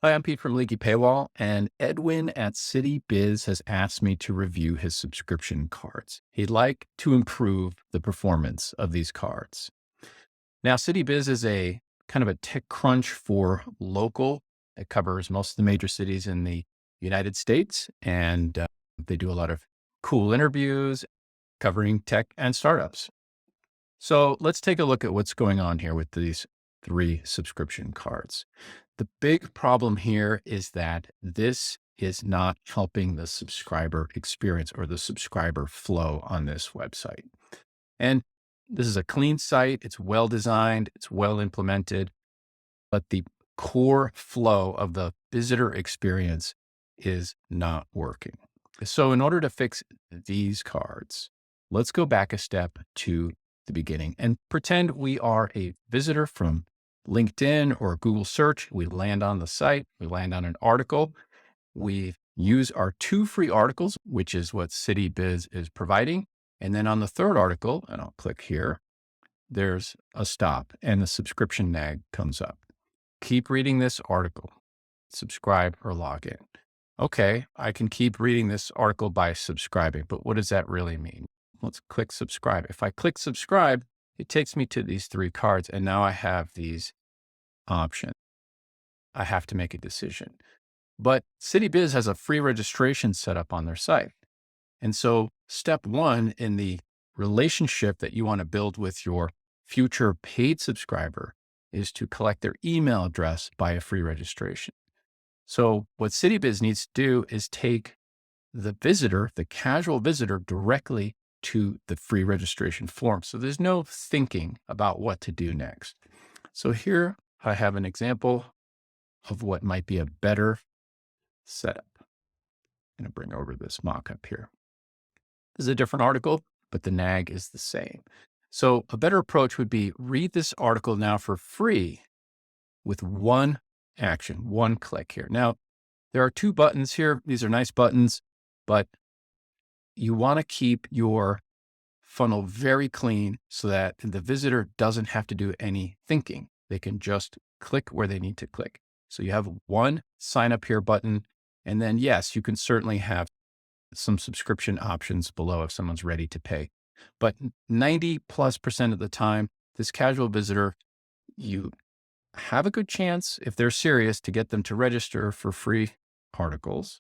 Hi, I'm Pete from Leaky Paywall, and Edwin at CityBiz has asked me to review his subscription cards. He'd like to improve the performance of these cards. Now, CityBiz is a kind of a tech crunch for local. It covers most of the major cities in the United States, and they do a lot of cool interviews covering tech and startups. So let's take a look at what's going on here with these three subscription cards. The big problem here is that this is not helping the subscriber experience or the subscriber flow on this website. And this is a clean site. It's well designed. It's well implemented, but the core flow of the visitor experience is not working. So in order to fix these cards, let's go back a step to the beginning and pretend we are a visitor from LinkedIn or Google search. We land on the site, we land on an article. We use our two free articles, which is what CityBiz is providing. And then on the third article, and I'll click here, there's a stop and the subscription nag comes up. Keep reading this article, subscribe or log in. Okay, I can keep reading this article by subscribing, but what does that really mean? Let's click subscribe. If I click subscribe, it takes me to these three cards, and now I have these options. I have to make a decision. But CityBiz has a free registration set up on their site. And so step one in the relationship that you want to build with your future paid subscriber is to collect their email address by a free registration. So what CityBiz needs to do is take the visitor, the casual visitor, directly to the free registration form. So there's no thinking about what to do next. So here I have an example of what might be a better setup. I'm going to bring over this mock-up here. This is a different article, but the nag is the same. So a better approach would be read this article now for free with one action, one click here. Now, there are two buttons here. These are nice buttons, but you want to keep your funnel very clean so that the visitor doesn't have to do any thinking. They can just click where they need to click. So you have one sign up here button. And then, yes, you can certainly have some subscription options below if someone's ready to pay. But 90+% of the time, this casual visitor, you have a good chance, if they're serious, to get them to register for free articles.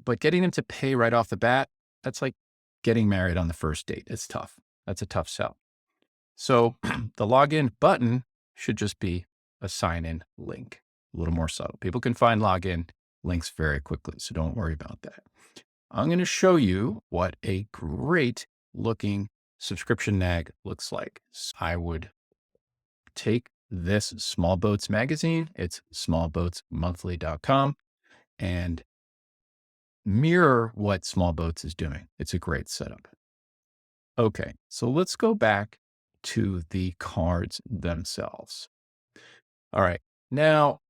But getting them to pay right off the bat, that's like getting married on the first date. It's tough. That's a tough sell. So the login button should just be a sign-in link, a little more subtle. People can find login links very quickly, so don't worry about that. I'm going to show you what a great looking subscription nag looks like. So I would take this Small Boats magazine, it's smallboatsmonthly.com, and mirror what Small Boats is doing. It's a great setup. Okay, so let's go back to the cards themselves. All right, now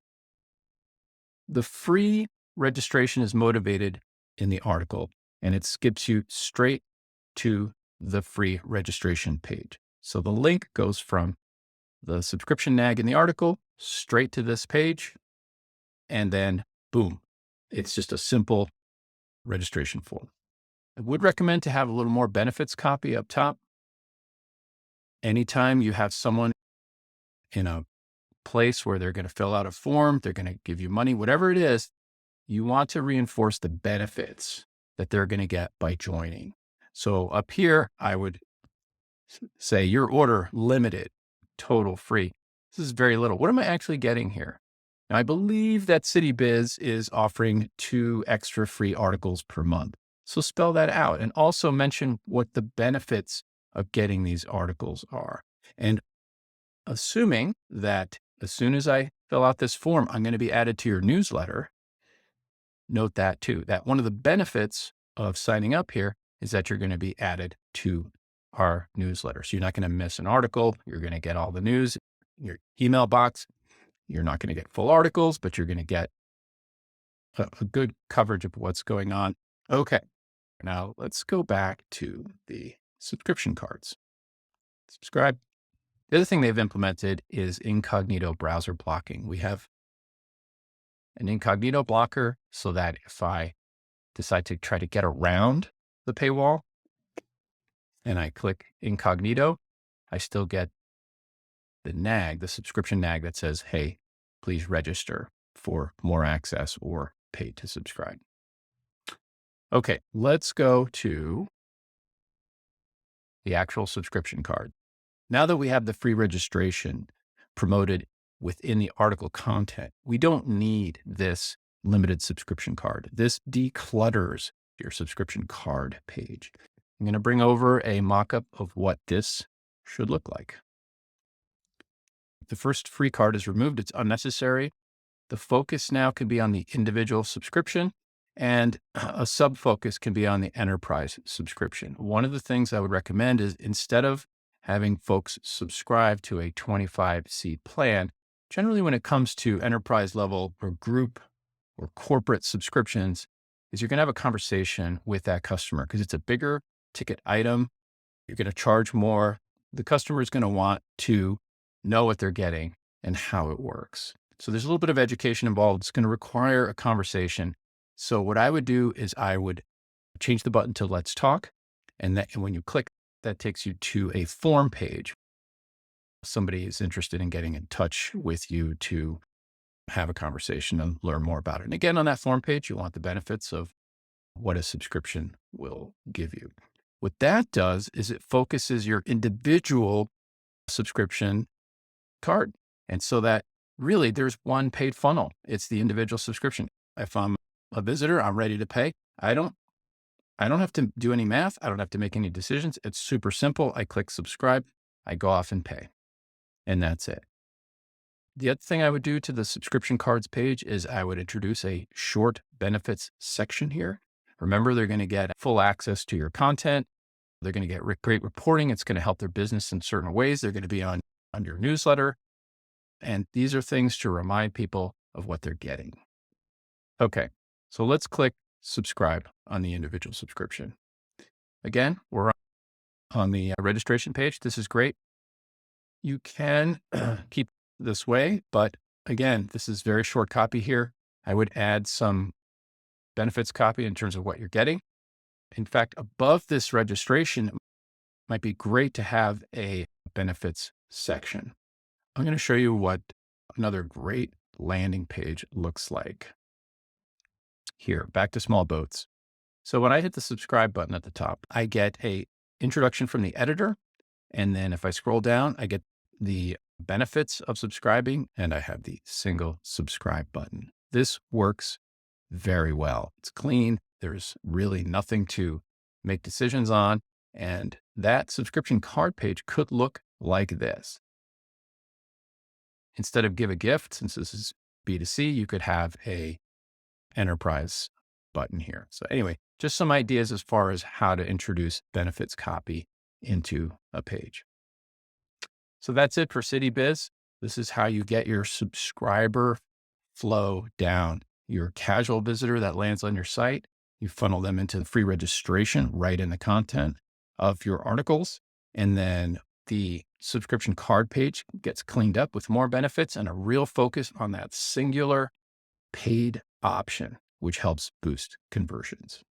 the free registration is motivated in the article, and it skips you straight to the free registration page. So the link goes from the subscription nag in the article straight to this page, and then boom, it's just a simple registration form. I would recommend to have a little more benefits copy up top. Anytime you have someone in a place where they're going to fill out a form, they're going to give you money, whatever it is, you want to reinforce the benefits that they're going to get by joining. So up here, I would say your order limited, total free. This is very little. What am I actually getting here? Now, I believe that CityBiz is offering 2 extra free articles per month. So spell that out and also mention what the benefits of getting these articles are. And assuming that as soon as I fill out this form, I'm going to be added to your newsletter, note that too, that one of the benefits of signing up here is that you're going to be added to our newsletter. So you're not going to miss an article. You're going to get all the news in your email box. You're not going to get full articles, but you're going to get a good coverage of what's going on. Okay. Now let's go back to the subscription cards. Subscribe. The other thing they've implemented is incognito browser blocking. We have an incognito blocker so that if I decide to try to get around the paywall and I click incognito, I still get the subscription nag that says, hey, please register for more access or pay to subscribe. Okay, let's go to the actual subscription card. Now that we have the free registration promoted within the article content, we don't need this limited subscription card. This declutters your subscription card page. I'm going to bring over a mock-up of what this should look like. The first free card is removed. It's unnecessary. The focus now can be on the individual subscription, and a sub-focus can be on the enterprise subscription. One of the things I would recommend is instead of having folks subscribe to a 25-seat plan, generally when it comes to enterprise level or group or corporate subscriptions, is you're going to have a conversation with that customer because it's a bigger ticket item. You're going to charge more. The customer is going to want to know what they're getting and how it works. So there's a little bit of education involved. It's going to require a conversation. So what I would do is I would change the button to Let's Talk. And when you click, that takes you to a form page. Somebody is interested in getting in touch with you to have a conversation and learn more about it. And again, on that form page, you want the benefits of what a subscription will give you. What that does is it focuses your individual subscription card. And so that really there's one paid funnel. It's the individual subscription. If I'm a visitor, I'm ready to pay. I don't have to do any math. I don't have to make any decisions. It's super simple. I click subscribe, I go off and pay, and that's it. The other thing I would do to the subscription cards page is I would introduce a short benefits section here. Remember, they're going to get full access to your content. They're going to get great reporting. It's going to help their business in certain ways. They're going to be on your newsletter. And these are things to remind people of what they're getting. Okay, so let's click subscribe on the individual subscription. Again, we're on the registration page. This is great. You can keep this way, but again, this is very short copy here. I would add some benefits copy in terms of what you're getting. In fact, above this registration, it might be great to have a benefits section. I'm going to show you what another great landing page looks like. Here, back to small boats. So when I hit the subscribe button at the top, I get a introduction from the editor. And then if I scroll down, I get the benefits of subscribing, and I have the single subscribe button. This works very well. It's clean. There's really nothing to make decisions on. And that subscription card page could look like this. Instead of give a gift, since this is B2C, you could have a enterprise button here. So anyway, just some ideas as far as how to introduce benefits copy into a page. So that's it for CityBiz. This is how you get your subscriber flow down. Your casual visitor that lands on your site, you funnel them into the free registration right in the content of your articles. And then the subscription card page gets cleaned up with more benefits and a real focus on that singular paid option, which helps boost conversions.